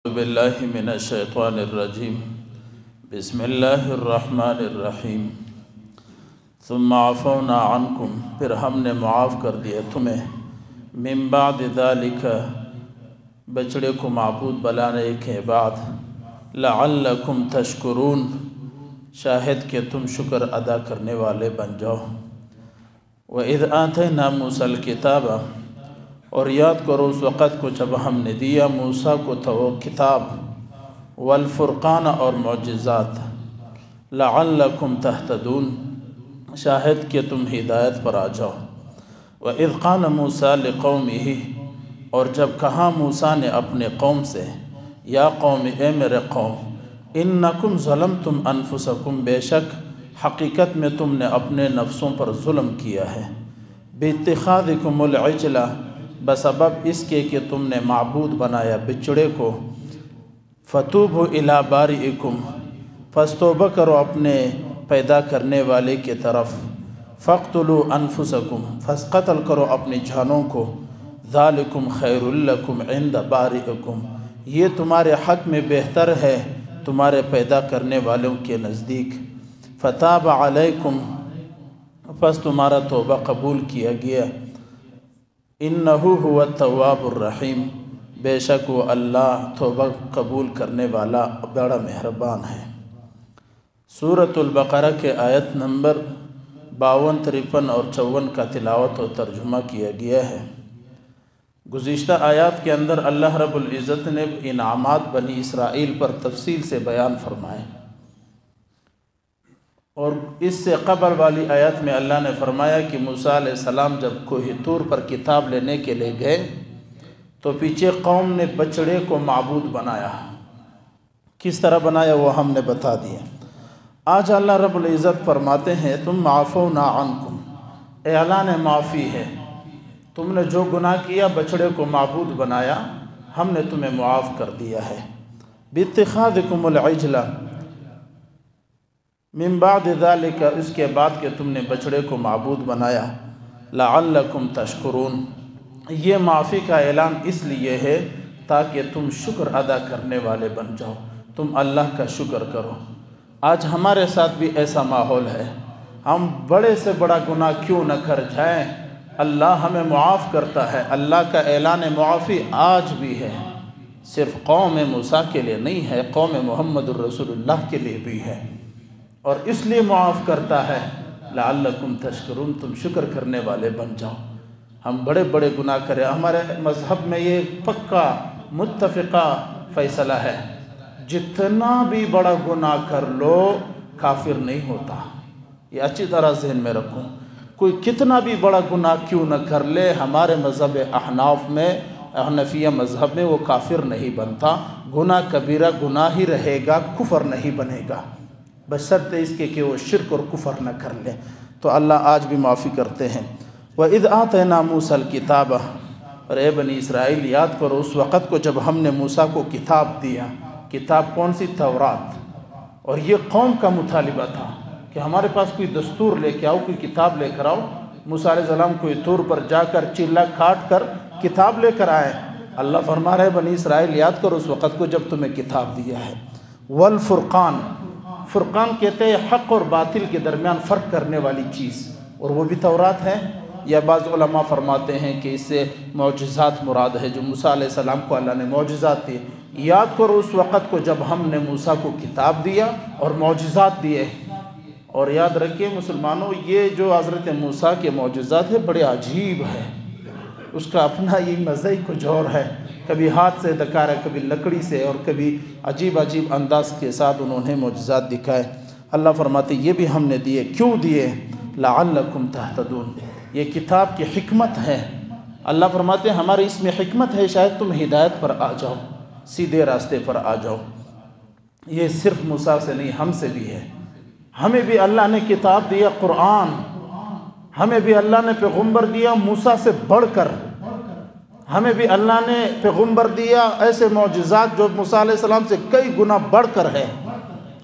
باللہ من الشیطان الرجیم بسم اللہ الرحمن الرحیم ثم عفونا عنکم، پھر ہم نے معاف کر دیا تمہیں، من بعد ذالک، بچڑے کو معبود بنانے کے بعد، لعلکم تشکرون، شاہد کہ تم شکر ادا کرنے والے بن جاؤ۔ وَإِذْ آتَيْنَا مُوسَى الْكِتَابَ، اور یاد کرو اس وقت کو جب ہم نے دیا موسیٰ کو تو وہ کتاب، والفرقان اور معجزات، لعلکم تہتدون، شاہد کہ تم ہدایت پر آ جاؤ۔ وَإِذْ قَالَ مُوسَى لِقَوْمِهِ، اور جب کہا موسیٰ نے اپنے قوم سے، یا قوم، اے میرے قوم، اِنَّكُمْ ظَلَمْتُمْ أَنفُسَكُمْ، بے شک حقیقت میں تم نے اپنے نفسوں پر ظلم کیا ہے، بِاتِّخَاذِكُمُ الْعِجْلَ، بسبب اس کے کہ تم نے معبود بنایا بچڑے کو، فَتُوبُوا إِلَىٰ بَارِئِكُمْ، پس توبہ کرو اپنے پیدا کرنے والے کی طرف، فَاقْتُلُوا أَنفُسَكُمْ، پس قتل کرو اپنی جانوں کو، ذَلِكُمْ خَيْرٌ لَكُمْ عِنْدَ بَارِئِكُمْ، یہ تمہارے حق میں بہتر ہے تمہارے پیدا کرنے والوں کے نزدیک، فَتَابَ عَلَيْكُمْ، پس تمہارا توبہ قبول کیا گیا، اِنَّهُ هُوَ التَّوَّابُ الرَّحِيمُ، بے شک وہ اللہ توبہ قبول کرنے والا بڑا مہربان ہے۔ سورۃ البقرہ کے آیت نمبر 52، 53 اور 54 کا تلاوت و ترجمہ کیا گیا ہے۔ گزشتہ آیات کے اندر اللہ رب العزت نے انعامات بنی اسرائیل پر تفصیل سے بیان فرمائے، اور اس سے قبل والی آیت میں اللہ نے فرمایا کہ موسیٰ علیہ السلام جب کوہ طور پر کتاب لینے کے لیے گئے تو پیچھے قوم نے بچڑے کو معبود بنایا، کس طرح بنایا وہ ہم نے بتا دیا۔ آج اللہ رب العزت فرماتے ہیں تم عفونا عنکم، اعلان معافی ہے، تم نے جو گناہ کیا بچڑے کو معبود بنایا، ہم نے تمہیں معاف کر دیا ہے، باتخاذکم العجل، من بعد ذالک، اس کے بعد کہ تم نے بچڑے کو معبود بنایا، لعلکم تشکرون، یہ معافی کا اعلان اس لیے ہے تاکہ تم شکر ادا کرنے والے بن جاؤ، تم اللہ کا شکر کرو۔ آج ہمارے ساتھ بھی ایسا ماحول ہے، ہم بڑے سے بڑا گناہ کیوں نہ کر جائیں، اللہ ہمیں معاف کرتا ہے۔ اللہ کا اعلان معافی آج بھی ہے، صرف قوم موسیٰ کے لیے نہیں ہے، قوم محمد الرسول اللہ کے لیے بھی ہے، اور اس لیے معاف کرتا ہے لعلکم تشکرون، تم شکر کرنے والے بن جاؤ۔ ہم بڑے بڑے گناہ کریں، ہمارے مذہب میں یہ پکا متفقہ فیصلہ ہے، جتنا بھی بڑا گناہ کر لو کافر نہیں ہوتا، یہ اچھی طرح ذہن میں رکھو، کوئی کتنا بھی بڑا گناہ کیوں نہ کر لے، ہمارے مذہب احناف میں، حنفیہ مذہب میں، وہ کافر نہیں بنتا، گناہ کبیرہ گناہ ہی رہے گا، کفر نہیں بنے گا، بشرط اس کے کہ وہ شرک اور کفر نہ کر لے۔ تو اللہ آج بھی معافی کرتے ہیں۔ وَإِذْ آتَيْنَا مُوسَى الْكِتَابَ، اور اے بنی اسرائیل یاد کرو اس وقت کو جب ہم نے موسیٰ کو کتاب دیا، کتاب کون سی؟ تورات، اور یہ قوم کا مطالبہ تھا کہ ہمارے پاس کوئی دستور لے کے آؤ، کوئی کتاب لے کر آؤ۔ موسیٰ علیہ السلام کوئی طور پر جا کر چلا کاٹ کر کتاب لے کر آئے۔ اللہ فرما رہے بنی اسرائیل یاد کرو اس وقت کو جب تمہیں کتاب دیا ہے۔ والفرقان، فرقان کہتے ہیں حق اور باطل کے درمیان فرق کرنے والی چیز، اور وہ بھی تورات ہے، یا بعض علماء فرماتے ہیں کہ اس سے معجزات مراد ہے، جو موسیٰ علیہ السلام کو اللہ نے معجزات دیے۔ یاد کرو اس وقت کو جب ہم نے موسیٰ کو کتاب دیا اور معجزات دیے، اور یاد رکھیے مسلمانوں یہ جو حضرت موسیٰ کے معجزات ہیں بڑے عجیب ہے، اس کا اپنا یہ مزہ ہی کچھ اور ہے، کبھی ہاتھ سے دکھا رہا ہے، کبھی لکڑی سے، اور کبھی عجیب عجیب انداز کے ساتھ انہوں نے معجزات دکھائے۔ اللہ فرماتے یہ بھی ہم نے دیے، کیوں دیے؟ لعلکم تہتدون، یہ کتاب کی حکمت ہے۔ اللہ فرماتے ہمارے اس میں حکمت ہے، شاید تم ہدایت پر آ جاؤ، سیدھے راستے پر آ جاؤ۔ یہ صرف موسیٰ سے نہیں، ہم سے بھی ہے، ہمیں بھی اللہ نے کتاب دیا قرآن، ہمیں بھی اللہ نے پیغمبر دیا موسیٰ سے بڑھ کر، ہمیں بھی اللہ نے پیغمبر دیا ایسے معجزات جو موسیٰ علیہ السلام سے کئی گنا بڑھ کر ہے۔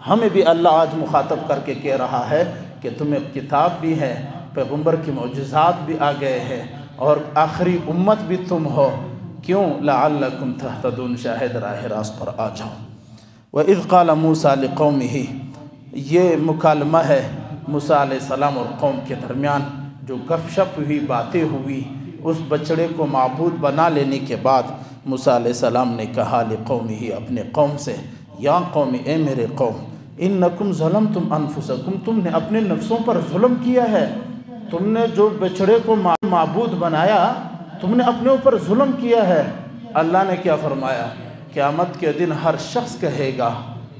ہمیں بھی اللہ آج مخاطب کر کے کہہ رہا ہے کہ تمہیں کتاب بھی ہے، پیغمبر کی معجزات بھی آ گئے ہیں، اور آخری امت بھی تم ہو، کیوں؟ لعلکم تہتدون، شاہد راہ راست پر آ جاؤ۔ وَإِذْ قَالَ مُوسَىٰ لِقَوْمِهِ، یہ مکالمہ ہے موسیٰ علیہ السلام اور قوم کے درمیان، جو گپ شپ ہوئی، باتیں ہوئی اس بچڑے کو معبود بنا لینے کے بعد موسیٰ علیہ السلام نے کہا لقومہ، اپنے قوم سے، یا قوم، اے میرے قوم، انکم ظلمتم انفسکم، تم نے اپنے نفسوں پر ظلم کیا ہے، تم نے جو بچڑے کو معبود بنایا تم نے اپنے اوپر ظلم کیا ہے۔ اللہ نے کیا فرمایا؟ قیامت کے دن ہر شخص کہے گا،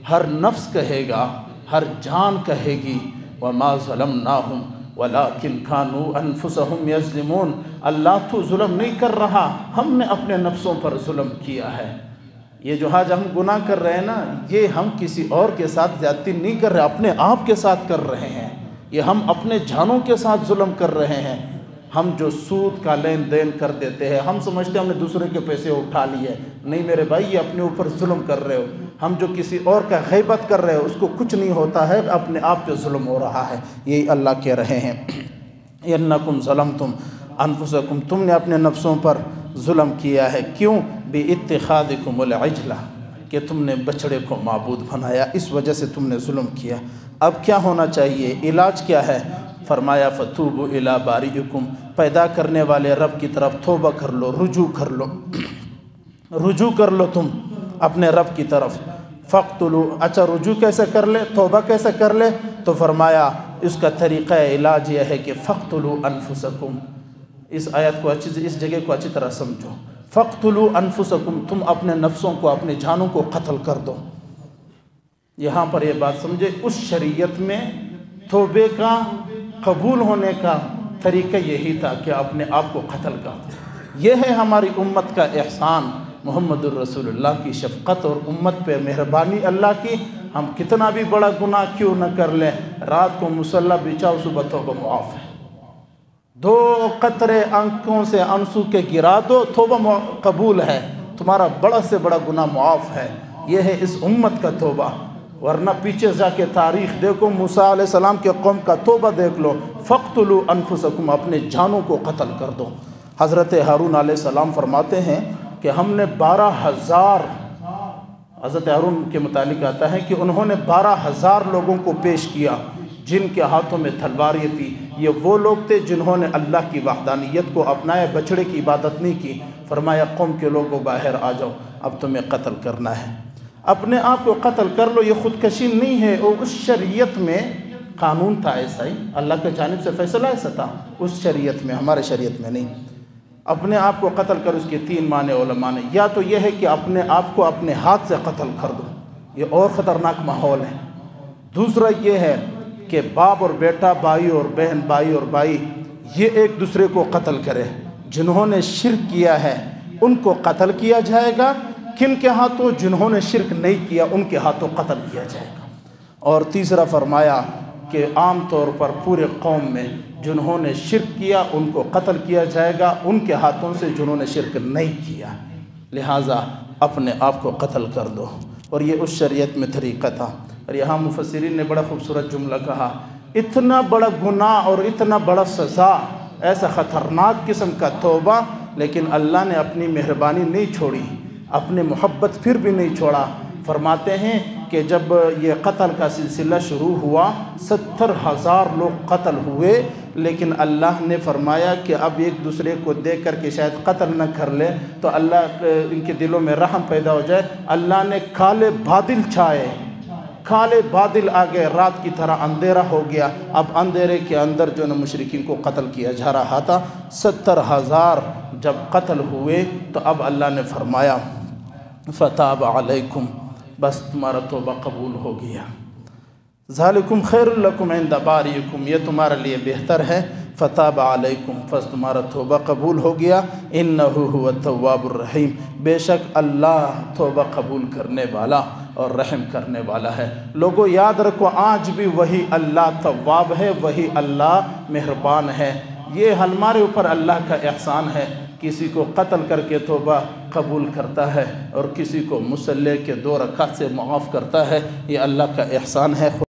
ہر نفس کہے گا، ہر جان کہے گی وما ظلمناہم ولکن کانوا انفسہم یظلمون، اللہ تو ظلم نہیں کر رہا، ہم نے اپنے نفسوں پر ظلم کیا ہے۔ یہ جو آج ہم گناہ کر رہے ہیں نا، یہ ہم کسی اور کے ساتھ زیادتی نہیں کر رہے، اپنے آپ کے ساتھ کر رہے ہیں، یہ ہم اپنے جانوں کے ساتھ ظلم کر رہے ہیں۔ ہم جو سود کا لین دین کر دیتے ہیں، ہم سمجھتے ہیں ہم نے دوسرے کے پیسے اٹھا لیے، نہیں میرے بھائی، یہ اپنے اوپر ظلم کر رہے ہو۔ ہم جو کسی اور کا غیبت کر رہے ہو، اس کو کچھ نہیں ہوتا ہے، اپنے آپ پہ ظلم ہو رہا ہے، یہی اللہ کہہ رہے ہیں۔ انکم ظلمتم انفسکم، تم نے اپنے نفسوں پر ظلم کیا ہے، کیوں؟ باتخاذکم العجلہ، کہ تم نے بچڑے کو معبود بنایا، اس وجہ سے تم نے ظلم کیا۔ اب کیا ہونا چاہیے؟ علاج کیا ہے؟ فرمایا فتوبوا الی بارئکم، پیدا کرنے والے رب کی طرف توبہ کر لو، رجوع کر لو، رجوع کر لو تم اپنے رب کی طرف۔ فاقتلوا، اچھا رجوع کیسے کر لے، توبہ کیسے کر لے؟ تو فرمایا اس کا طریقہ علاج یہ ہے کہ فاقتلوا انفسکم، اس آیت کو اس جگہ کو اچھی طرح سمجھو۔ فاقتلوا انفسکم، تم اپنے نفسوں کو، اپنے جانوں کو قتل کر دو۔ یہاں پر یہ بات سمجھے، اس شریعت میں توبے کا قبول ہونے کا طریقہ یہی تھا کہ اپنے آپ کو قتل کر دو۔ یہ ہے ہماری امت کا احسان، محمد الرسول اللہ کی شفقت اور امت پہ مہربانی اللہ کی۔ ہم کتنا بھی بڑا گناہ کیوں نہ کر لیں، رات کو مصلی بچھاؤ، صبح توبہ معاف ہے، 2 قطرے آنکھوں سے آنسو کے گرا دو، توبہ قبول ہے، تمہارا بڑا سے بڑا گناہ معاف ہے۔ یہ ہے اس امت کا توبہ، ورنہ پیچھے جا کے تاریخ دیکھو، موسیٰ علیہ السلام کے قوم کا توبہ دیکھ لو، فَاقْتُلُوا أَنفُسَكُمْ، اپنے جانوں کو قتل کر دو۔ حضرت ہارون علیہ السلام فرماتے ہیں کہ ہم نے 12,000، حضرت ہارون کے متعلق آتا ہے کہ انہوں نے 12,000 لوگوں کو پیش کیا جن کے ہاتھوں میں تلواریں تھی۔ یہ وہ لوگ تھے جنہوں نے اللہ کی وحدانیت کو اپنایا، بچڑے کی عبادت نہیں کی۔ فرمایا قوم کے لوگوں باہر آ جاؤ، اب تمہیں قتل کرنا ہے، اپنے آپ کو قتل کر لو۔ یہ خودکشی نہیں ہے، اور اس شریعت میں قانون تھا ایسا ہی، اللہ کے جانب سے فیصلہ ایسا تھا اس شریعت میں، ہمارے شریعت میں نہیں۔ اپنے آپ کو قتل کر، اس کے 3 معنی علماء نے، یا تو یہ ہے کہ اپنے آپ کو اپنے ہاتھ سے قتل کر دو، یہ اور خطرناک ماحول ہے۔ دوسرا یہ ہے کہ باپ اور بیٹا، بھائی اور بہن، بھائی اور بھائی، یہ ایک دوسرے کو قتل کرے۔ جنہوں نے شرک کیا ہے ان کو قتل کیا جائے گا، کن کے ہاتھوں؟ جنہوں نے شرک نہیں کیا ان کے ہاتھوں قتل کیا جائے گا۔ اور تیسرا فرمایا کہ عام طور پر پورے قوم میں جنہوں نے شرک کیا ان کو قتل کیا جائے گا، ان کے ہاتھوں سے جنہوں نے شرک نہیں کیا، لہٰذا اپنے آپ کو قتل کر دو۔ اور یہ اس شریعت میں طریقہ تھا۔ اور یہاں مفسرین نے بڑا خوبصورت جملہ کہا، اتنا بڑا گناہ اور اتنا بڑا سزا، ایسا خطرناک قسم کا توبہ، لیکن اللہ نے اپنی مہربانی نہیں چھوڑی، اپنے محبت پھر بھی نہیں چھوڑا۔ فرماتے ہیں کہ جب یہ قتل کا سلسلہ شروع ہوا، 70,000 لوگ قتل ہوئے، لیکن اللہ نے فرمایا کہ اب ایک دوسرے کو دیکھ کر کے شاید قتل نہ کر لے تو اللہ ان کے دلوں میں رحم پیدا ہو جائے۔ اللہ نے کالے بادل چھائے، کالے بادل آ گئے، رات کی طرح اندھیرا ہو گیا۔ اب اندھیرے کے اندر جو نا مشرکین کو قتل کیا جا رہا تھا، 70,000 جب قتل ہوئے تو اب اللہ نے فرمایا فتاب علیکم، بس تمہارا توبہ قبول ہو گیا۔ ذالکم خیر لکم عند باریکم، یہ تمہارے لیے بہتر ہے۔ فتاب علیکم، بس تمہارا توبہ قبول ہو گیا۔ انہ هو التواب الرحیم، بے شک اللہ توبہ قبول کرنے والا اور رحم کرنے والا ہے۔ لوگوں یاد رکھو، آج بھی وہی اللہ تواب ہے، وہی اللہ مہربان ہے۔ یہ ہمارے اوپر اللہ کا احسان ہے، کسی کو قتل کر کے توبہ قبول کرتا ہے اور کسی کو مصلی کے 2 رکعت سے معاف کرتا ہے، یہ اللہ کا احسان ہے۔